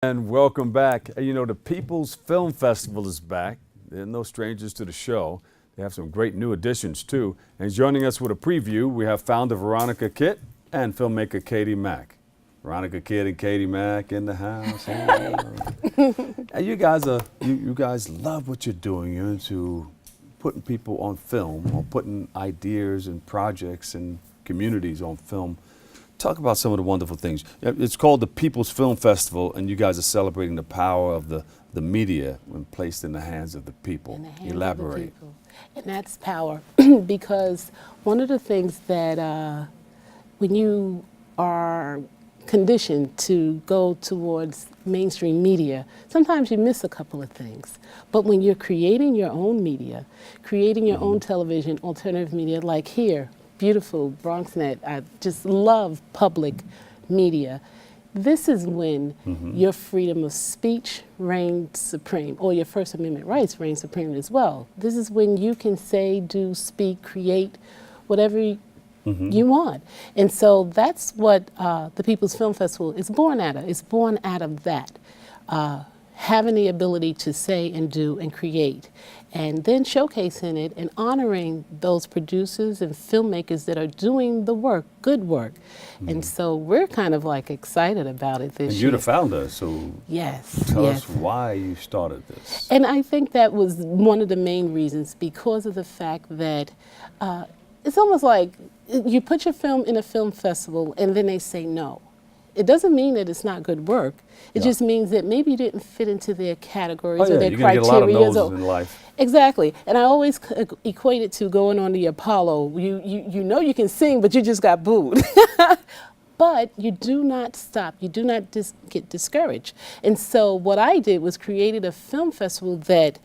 And welcome back. You know, the People's Film Festival is back. They're no strangers to the show. They have some great new additions too. And joining us with a preview, we have founder Veronica Kitt and filmmaker Katie Mack. Veronica Kitt and Katie Mack in the house. And you guys love what you're doing. You're into putting people on film, or putting ideas and projects and communities on film. Talk about some of the wonderful things. It's called the People's Film Festival, and you guys are celebrating the power of the media when placed in the hands of the people. In the hands Elaborate. of the people. And that's power, because one of the things that when you are conditioned to go towards mainstream media, sometimes you miss a couple of things. But when you're creating your own media, creating your own television, alternative media, like here, beautiful BronxNet, I just love public media. This is when your freedom of speech reigns supreme, or your First Amendment rights reign supreme as well. This is when you can say, do, speak, create, whatever you want. And so that's what the People's Film Festival is born out of. It's born out of that. Having the ability to say and do and create, and then showcasing it and honoring those producers and filmmakers that are doing the work, good work. And so we're kind of like excited about it this year. And you're the founder, so yes, tell yes. us why you started this. And I think that was one of the main reasons, because of the fact that it's almost like you put your film in a film festival and then they say no. It doesn't mean that it's not good work. It just means that maybe you didn't fit into their categories or their you're criteria. Get a lot of no's in life. Exactly. And I always equate it to going on the Apollo. You know you can sing, but you just got booed. But you do not stop. You do not get discouraged. And so what I did was created a film festival that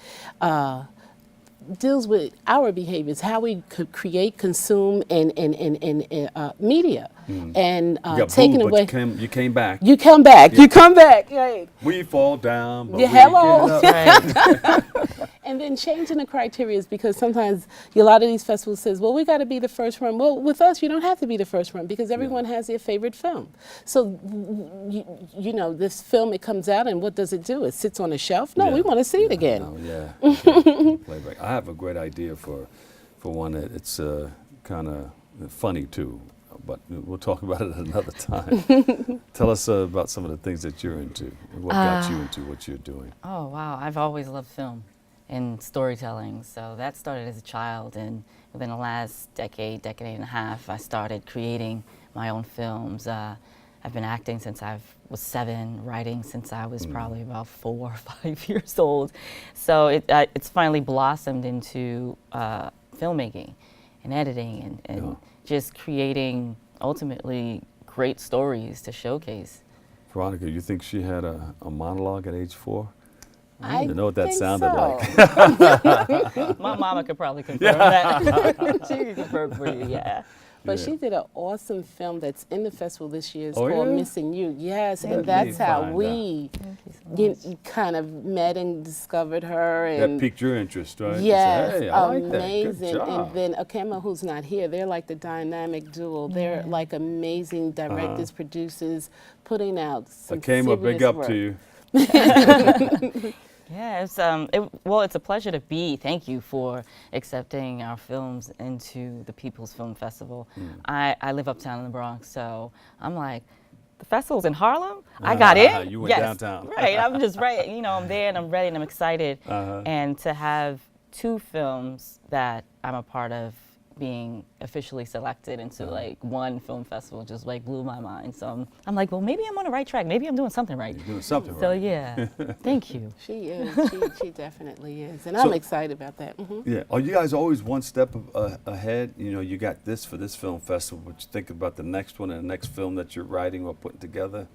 deals with our behaviors, how we could create, consume, and media. And taking away. You came back. You come back. Yeah. You come back. Right. We fall down, but Yeah, we hello. get up. Right. And then changing the criteria, is because sometimes a lot of these festivals says, well, we got to be the first run. Well, with us, you don't have to be the first run, because everyone has their favorite film. So, you know, this film, it comes out, and what does it do? It sits on a shelf? No, we want to see it again. No, Playback. I have a great idea for one that it's kind of funny too, but we'll talk about it at another time. Tell us about some of the things that you're into, and what got you into what you're doing. Oh, wow. I've always loved film and storytelling. So that started as a child, and within the last decade and a half, I started creating my own films. I've been acting since I was 7, writing since I was probably about 4 or 5 years old. So it's finally blossomed into filmmaking and editing and just creating, ultimately, great stories to showcase. Veronica, you think she had a monologue at age 4? I didn't know what that think sounded so. like. My mama could probably confirm that. She could confirm for you, yeah. But she did an awesome film that's in the festival this year. It's Oh, called yeah? Missing You. Yes, Let and that's me how find we kind of met and discovered her. That And piqued your interest, right? You yes, said, hey, I like that. Good amazing. job. And then Akema, who's not here, they're like the dynamic duo. They're like amazing directors, producers, putting out some Akema, big serious up work. to you. Yeah, it's a pleasure to be. Thank you for accepting our films into the People's Film Festival. I live uptown in the Bronx, so I'm like, the festival's in Harlem? I got in? You went yes. downtown. Right, I'm just right. You know, I'm there and I'm ready and I'm excited. And to have 2 films that I'm a part of being officially selected into like one film festival just like blew my mind. So I'm like, well, maybe I'm on the right track. Maybe I'm doing something right. You're doing something So right. yeah, thank you. She is. She definitely is. And I'm excited about that. Yeah. Are you guys always one step ahead? You know, you got this for this film festival, but you think about the next one and the next film that you're writing or putting together?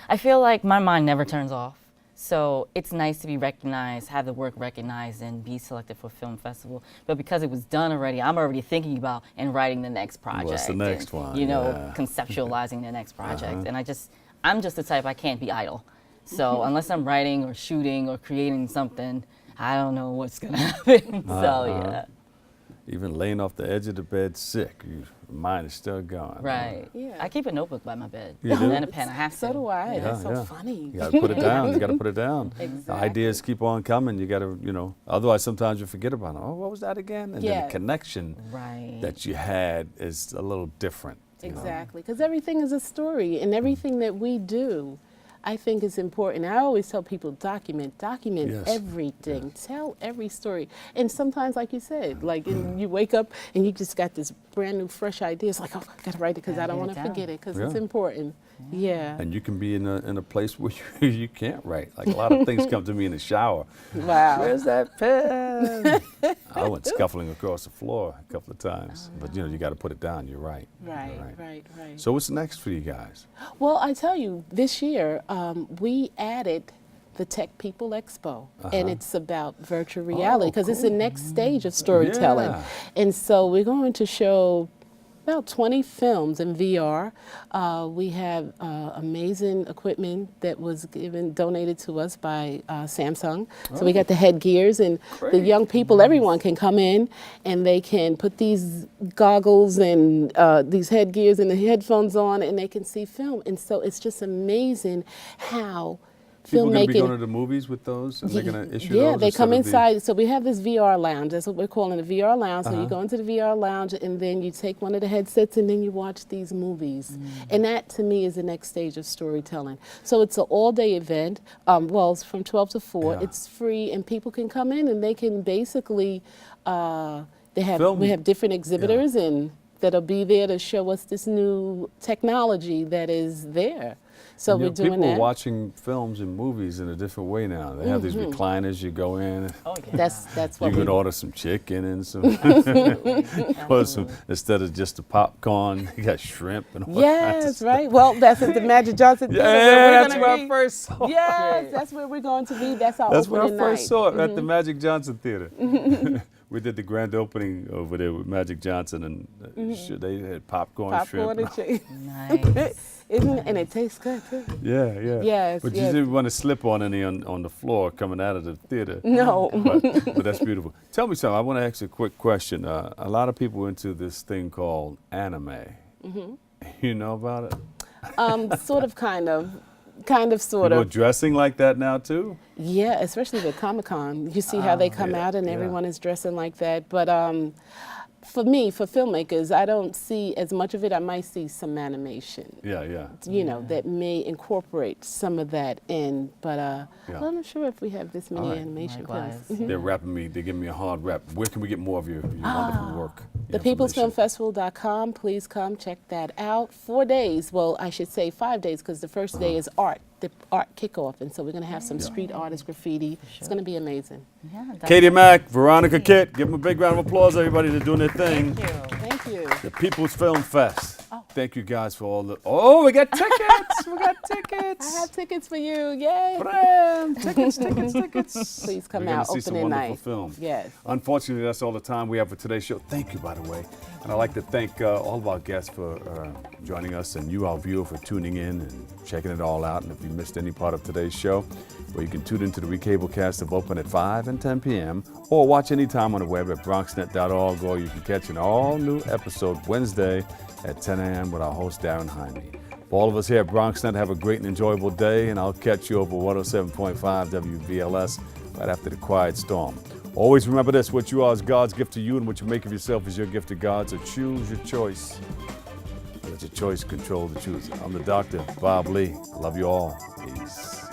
I feel like my mind never turns off. So it's nice to be recognized, have the work recognized, and be selected for a film festival. But because it was done already, I'm already thinking about and writing the next project. What's the next and, one? You know, Yeah. conceptualizing the next project. And I'm just the type, I can't be idle. So unless I'm writing or shooting or creating something, I don't know what's gonna happen. So yeah. even laying off the edge of the bed sick, your mind is still going. Right. Yeah. I keep a notebook by my bed. You do? And a pen. I have to. So do I. Yeah, That's so yeah. funny. You got to put it down. You got to put it down. The Exactly. ideas keep on coming. You got to, otherwise sometimes you forget about them. Oh, what was that again? And then Yeah. the connection Right. that you had is a little different. Exactly, because everything is a story, and everything that we do, I think is important. I always tell people, document Yes. everything, tell every story. And sometimes, like you said, like you wake up and you just got this brand new, fresh idea. It's like, oh, I gotta write it because I don't Gotta want get to it forget down. it because Yeah. it's important. Yeah. And you can be in a place where you can't write. Like a lot of things come to me in the shower. Wow. Where's that pen? I went scuffling across the floor a couple of times. But you got to put it down. You're right. Right. So what's next for you guys? Well, I tell you, this year we added the Tech People Expo, and it's about virtual reality because it's the next stage of storytelling. Yeah. And so we're going to show about 20 films in VR. We have amazing equipment that was donated to us by Samsung. So we got the headgears, and the Great. young people, everyone can come in and they can put these goggles and these headgears and the headphones on, and they can see film. And so it's just amazing how People going to be filmmaking. going to the movies with those, and they're going to issue those? Yeah, they come instead of the- inside. So we have this VR lounge. That's what we're calling a VR lounge. So you go into the VR lounge, and then you take one of the headsets, and then you watch these movies. And that, to me, is the next stage of storytelling. So it's an all-day event. Well, it's from 12 to 4. Yeah. It's free, and people can come in, and they can basically, Film. we have different exhibitors, and that'll be there to show us this new technology that is there. So we're doing people that. are watching films and movies in a different way now. They have these recliners. You go in. Oh, yeah. That's You what can we order some chicken and some, or some instead of just the popcorn, you got shrimp and all kinds of Yes, stuff. right. Well, that's at the Magic Johnson Theater. Yeah, where we're that's gonna where be. I first saw Yes, it. that's where we're going to be. That's our That's where I opening first night. saw it, at the Magic Johnson Theater. We did the grand opening over there with Magic Johnson, and they had popcorn, shrimp. Popcorn and chicken. Nice. Isn't it? And it tastes good too. Yeah. Yes, But yes. you didn't want to slip on any on the floor coming out of the theater. No. But that's beautiful. Tell me something. I want to ask you a quick question. A lot of people into this thing called anime. You know about it? Sort of, kind of, sort People are of. dressing like that now too? Yeah, especially with Comic-Con. You see how they come yeah, out and yeah. everyone is dressing like that. But for me, for filmmakers, I don't see as much of it. I might see some animation. Yeah. That may incorporate some of that in, but well, I'm not sure if we have this many All right. animation Likewise. films. They're rapping me. They're giving me a hard rap. Where can we get more of your wonderful work? your information? ThePeoplesFilmFestival.com. Please come check that out. 4 days. Well, I should say 5 days because the first day is art, the art kickoff, and so we're going to have some street artist graffiti. It's going to be amazing. Yeah, Katie Mack, Veronica Kitt. Give them a big round of applause, everybody. They're doing their thing. Thank you. Thank you. The People's Film Fest. Thank you guys for all the. Oh, we got tickets. We got tickets. I have tickets for you. Yay. Bram, tickets. Please come We're gonna out, see some opening wonderful night. film. Yes. Unfortunately, that's all the time we have for today's show. Thank you, by the way. And I'd like to thank all of our guests for joining us, and you, our viewer, for tuning in and checking it all out. And if you missed any part of today's show, well, you can tune into the recablecast of Open at 5 and 10 p.m. or watch anytime on the web at BronxNet.org, or you can catch an all-new episode Wednesday at 10 a.m. with our host, Darren Jaime. For all of us here at BronxNet, have a great and enjoyable day, and I'll catch you over 107.5 WVLS right after the quiet storm. Always remember this: what you are is God's gift to you, and what you make of yourself is your gift to God. So choose your choice. Let your choice control the choosing. I'm the Dr. Bob Lee. Love you all. Peace.